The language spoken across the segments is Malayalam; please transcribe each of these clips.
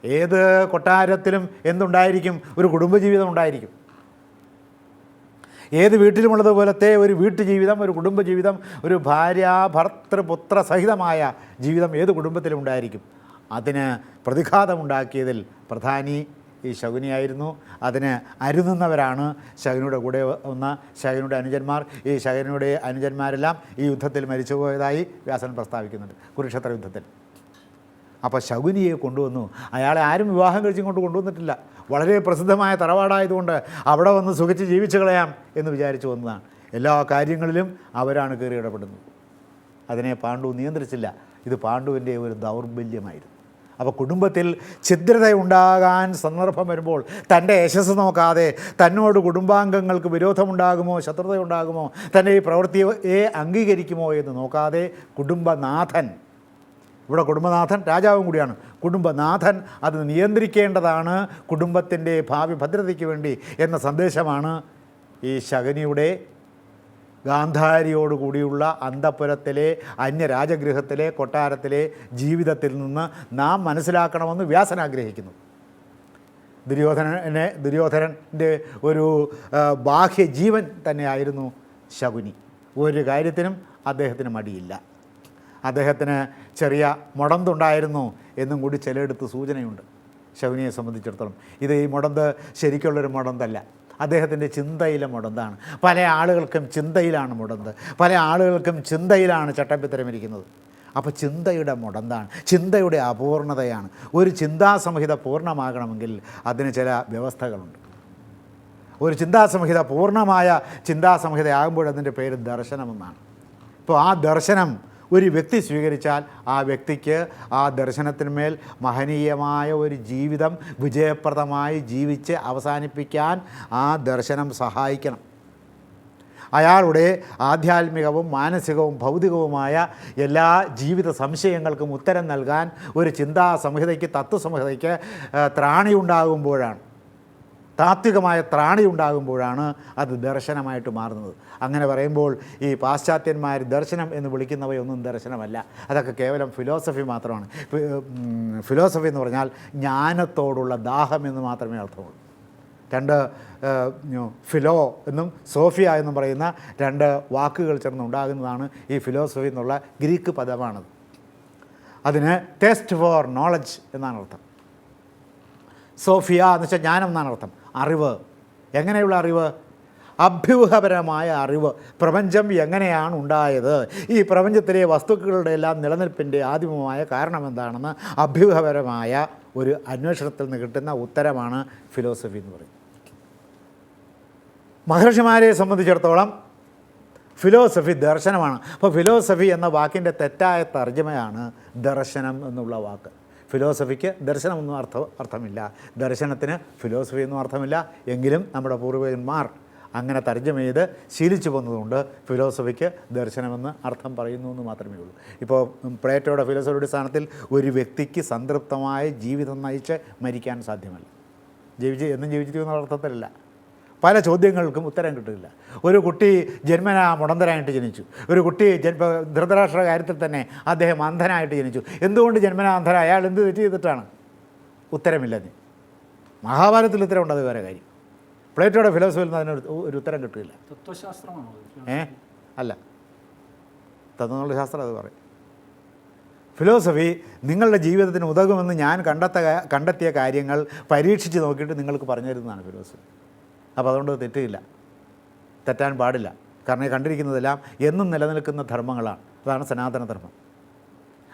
ഏത് കൊട്ടാരത്തിലും എന്തുണ്ടായിരിക്കും? ഒരു കുടുംബജീവിതം ഉണ്ടായിരിക്കും. ഏത് വീട്ടിലുമുള്ളതുപോലത്തെ ഒരു വീട്ടുജീവിതം, ഒരു കുടുംബജീവിതം, ഒരു ഭാര്യ ഭർത്തൃപുത്ര സഹിതമായ ജീവിതം ഏത് കുടുംബത്തിലും ഉണ്ടായിരിക്കും. അതിന് പ്രതിഘാതമുണ്ടാക്കിയതിൽ പ്രധാനി ഈ ശകുനിയായിരുന്നു. അതിന് അരുതുന്നവരാണ് ശകുനിയുടെ കൂടെ വന്ന ശകുനിയുടെ അനുജന്മാർ. ഈ ശകുനിയുടെ അനുജന്മാരെല്ലാം ഈ യുദ്ധത്തിൽ മരിച്ചുപോയതായി വ്യാസൻ പ്രസ്താവിക്കുന്നുണ്ട്, കുരുക്ഷേത്ര യുദ്ധത്തിൽ. അപ്പോൾ ശകുനിയെ കൊണ്ടുവന്നു. അയാളെ ആരും വിവാഹം കഴിച്ചിങ്ങോട്ട് കൊണ്ടുവന്നിട്ടില്ല. വളരെ പ്രസിദ്ധമായ തറവാടായതുകൊണ്ട് അവിടെ വന്ന് സുഖിച്ച് ജീവിച്ചു കളയാം എന്ന് വിചാരിച്ചു വന്നതാണ്. എല്ലാ കാര്യങ്ങളിലും അവരാണ് കയറി ഇടപെടുന്നത്. അതിനെ പാണ്ഡു നിയന്ത്രിച്ചില്ല. ഇത് പാണ്ഡുവിൻ്റെ ഒരു ദൗർബല്യമായിരുന്നു. അപ്പോൾ കുടുംബത്തിൽ ഛിദ്രതയുണ്ടാകാൻ സന്ദർഭം വരുമ്പോൾ തൻ്റെ യശസ്സ് നോക്കാതെ, തന്നോട് കുടുംബാംഗങ്ങൾക്ക് വിരോധമുണ്ടാകുമോ ശത്രുതയുണ്ടാകുമോ, തൻ്റെ ഈ പ്രവൃത്തിയെ അംഗീകരിക്കുമോ എന്ന് നോക്കാതെ കുടുംബനാഥൻ, ഇവിടെ കുടുംബനാഥൻ രാജാവും കൂടിയാണ്, കുടുംബനാഥൻ അത് നിയന്ത്രിക്കേണ്ടതാണ് കുടുംബത്തിൻ്റെ ഭാവി ഭദ്രതയ്ക്ക് വേണ്ടി എന്ന സന്ദേശമാണ് ഈ ശകുനിയുടെ ഗാന്ധാരിയോടുകൂടിയുള്ള അന്തഃപുരത്തിലെ അന്യരാജഗൃഹത്തിലെ കൊട്ടാരത്തിലെ ജീവിതത്തിൽ നിന്ന് നാം മനസ്സിലാക്കണമെന്ന് വ്യാസൻ ആഗ്രഹിക്കുന്നു. ദുര്യോധനൻ്റെ ഒരു ബാഹ്യ ജീവൻ തന്നെയായിരുന്നു ശകുനി. ഒരു കാര്യത്തിനും അദ്ദേഹത്തിന് മടിയില്ല. അദ്ദേഹത്തിന് ചെറിയ മുടന്തുണ്ടായിരുന്നു എന്നും കൂടി ചിലയിടത്ത് സൂചനയുണ്ട് ശകുനിയെ സംബന്ധിച്ചിടത്തോളം. ഇത് ഈ മുടന്ത് ശരിക്കുള്ളൊരു മുടന്തല്ല, അദ്ദേഹത്തിൻ്റെ ചിന്തയിലെ മുടന്താണ്. പല ആളുകൾക്കും ചിന്തയിലാണ് മുടന്ത്, പല ആളുകൾക്കും ചിന്തയിലാണ് ചട്ടമ്പിത്തരമിരിക്കുന്നത്. അപ്പോൾ ചിന്തയുടെ മുടന്താണ്, ചിന്തയുടെ അപൂർണതയാണ്. ഒരു ചിന്താസംഹിത പൂർണ്ണമാകണമെങ്കിൽ അതിന് ചില വ്യവസ്ഥകളുണ്ട്. ഒരു ചിന്താസംഹിത പൂർണ്ണമായ ചിന്താസംഹിതയാകുമ്പോൾ അതിൻ്റെ പേര് ദർശനമെന്നാണ്. ഇപ്പോൾ ആ ദർശനം ഒരു വ്യക്തി സ്വീകരിച്ചാൽ ആ വ്യക്തിക്ക് ആ ദർശനത്തിന്മേൽ മഹനീയമായ ഒരു ജീവിതം വിജയപ്രദമായി ജീവിച്ച് അവസാനിപ്പിക്കാൻ ആ ദർശനം സഹായിക്കണം. അയാളുടെ ആധ്യാത്മികവും മാനസികവും ഭൗതികവുമായ എല്ലാ ജീവിത സംശയങ്ങൾക്കും ഉത്തരം നൽകാൻ ഒരു ചിന്താസംഹിതയ്ക്ക്, തത്വസംഹിതയ്ക്ക് ത്രാണിയുണ്ടാകുമ്പോഴാണ്, താത്വികമായ ത്രാണിയുണ്ടാകുമ്പോഴാണ് അത് ദർശനമായിട്ട് മാറുന്നത്. അങ്ങനെ പറയുമ്പോൾ ഈ പാശ്ചാത്യന്മാർ ദർശനം എന്ന് വിളിക്കുന്നവയൊന്നും ദർശനമല്ല, അതൊക്കെ കേവലം ഫിലോസഫി മാത്രമാണ്. ഫിലോസഫി എന്ന് പറഞ്ഞാൽ ജ്ഞാനത്തോടുള്ള ദാഹം എന്ന് മാത്രമേ അർത്ഥമുള്ളൂ. രണ്ട് ഫിലോ എന്നും സോഫിയ എന്നും പറയുന്ന രണ്ട് വാക്കുകൾ ചേർന്നുണ്ടാകുന്നതാണ് ഈ ഫിലോസഫി എന്നുള്ള ഗ്രീക്ക് പദമാണത്. അതിന് ടേസ്റ്റ് ഫോർ നോളജ് എന്നാണ് അർത്ഥം. സോഫിയ എന്ന് വെച്ചാൽ ജ്ഞാനം എന്നാണ് അർത്ഥം, അറിവ്. എങ്ങനെയുള്ള അറിവ്? അഭ്യൂഹപരമായ അറിവ്. പ്രപഞ്ചം എങ്ങനെയാണ് ഉണ്ടായത്, ഈ പ്രപഞ്ചത്തിലെ വസ്തുക്കളുടെ എല്ലാം നിലനിൽപ്പിൻ്റെ ആദിമമായ കാരണം എന്താണെന്ന് അഭ്യൂഹപരമായ ഒരു അന്വേഷണത്തിൽ നിന്ന് കിട്ടുന്ന ഉത്തരമാണ് ഫിലോസഫി എന്ന് പറയുന്നത്. മഹർഷിമാരെ സംബന്ധിച്ചിടത്തോളം ഫിലോസഫി ദർശനമാണ്. അപ്പോൾ ഫിലോസഫി എന്ന വാക്കിൻ്റെ തെറ്റായ തർജ്ജമയാണ് ദർശനം എന്നുള്ള വാക്ക്. ഫിലോസഫിക്ക് ദർശനമൊന്നും അർത്ഥമില്ല, ദർശനത്തിന് ഫിലോസഫി ഒന്നും അർത്ഥമില്ല. എങ്കിലും നമ്മുടെ പൂർവികന്മാർ അങ്ങനെ തർജ്ജമ ചെയ്ത് ശീലിച്ചു പോകുന്നതുകൊണ്ട് ഫിലോസഫിക്ക് ദർശനമെന്ന് അർത്ഥം പറയുന്നു എന്ന് മാത്രമേ ഉള്ളൂ. ഇപ്പോൾ പ്ലേറ്റോയുടെ ഫിലോസഫിയുടെ സ്ഥാനത്തിൽ ഒരു വ്യക്തിക്ക് സംതൃപ്തമായ ജീവിതം നയിച്ച് മരിക്കാൻ സാധ്യമല്ല. എന്നും ജീവിച്ചിരിക്കുന്ന അർത്ഥത്തിലല്ല. പല ചോദ്യങ്ങൾക്കും ഉത്തരം കിട്ടില്ല. ഒരു കുട്ടി ജന്മനാ മുടന്തനായിട്ട് ജനിച്ചു. ഒരു കുട്ടി ധൃതരാഷ്ട്ര കാര്യത്തിൽ തന്നെ അദ്ദേഹം അന്ധനായിട്ട് ജനിച്ചു. എന്തുകൊണ്ട് ജന്മനാ അന്ധന? അയാൾ എന്ത് തെറ്റ് ചെയ്തിട്ടാണ്? ഉത്തരമില്ലെന്ന്. മഹാഭാരതത്തിൽ ഉത്തരമുണ്ട്, അത് വേറെ കാര്യം. പ്ലേറ്റോയുടെ ഫിലോസഫിയിൽ നിന്ന് അതിന് ഒരു ഉത്തരം കിട്ടില്ല. തത്വശാസ്ത്രമാണോ? അല്ല, തത്വശാസ്ത്രം അത് പറയും. ഫിലോസഫി നിങ്ങളുടെ ജീവിതത്തിന് ഉതകുമെന്ന് ഞാൻ കണ്ടെത്തിയ കാര്യങ്ങൾ പരീക്ഷിച്ച് നോക്കിയിട്ട് നിങ്ങൾക്ക് പറഞ്ഞു തരുന്നതാണ് ഫിലോസഫി. അപ്പോൾ അതുകൊണ്ട് തെറ്റില്ല, തെറ്റാൻ പാടില്ല. കാരണം ഈ കണ്ടിരിക്കുന്നതെല്ലാം എന്നും നിലനിൽക്കുന്ന ധർമ്മങ്ങളാണ്. അതാണ് സനാതനധർമ്മം.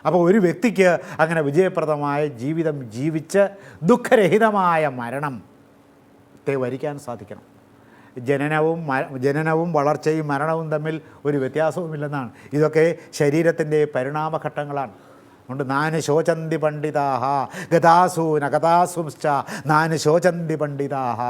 അപ്പോൾ ഒരു വ്യക്തിക്ക് അങ്ങനെ വിജയപ്രദമായ ജീവിതം ജീവിച്ച് ദുഃഖരഹിതമായ മരണത്തെ വരിക്കാൻ സാധിക്കണം. ജനനവും വളർച്ചയും മരണവും തമ്മിൽ ഒരു വ്യത്യാസവുമില്ലെന്നാണ്. ഇതൊക്കെ ശരീരത്തിൻ്റെ പരിണാമഘട്ടങ്ങളാണ്. അതുകൊണ്ട് നാന് ശോചന്തി പണ്ഡിതാഹ ഗതാസൂന ഗതാസുംശ്ച നാന് ശോചന്തി പണ്ഡിതാഹ.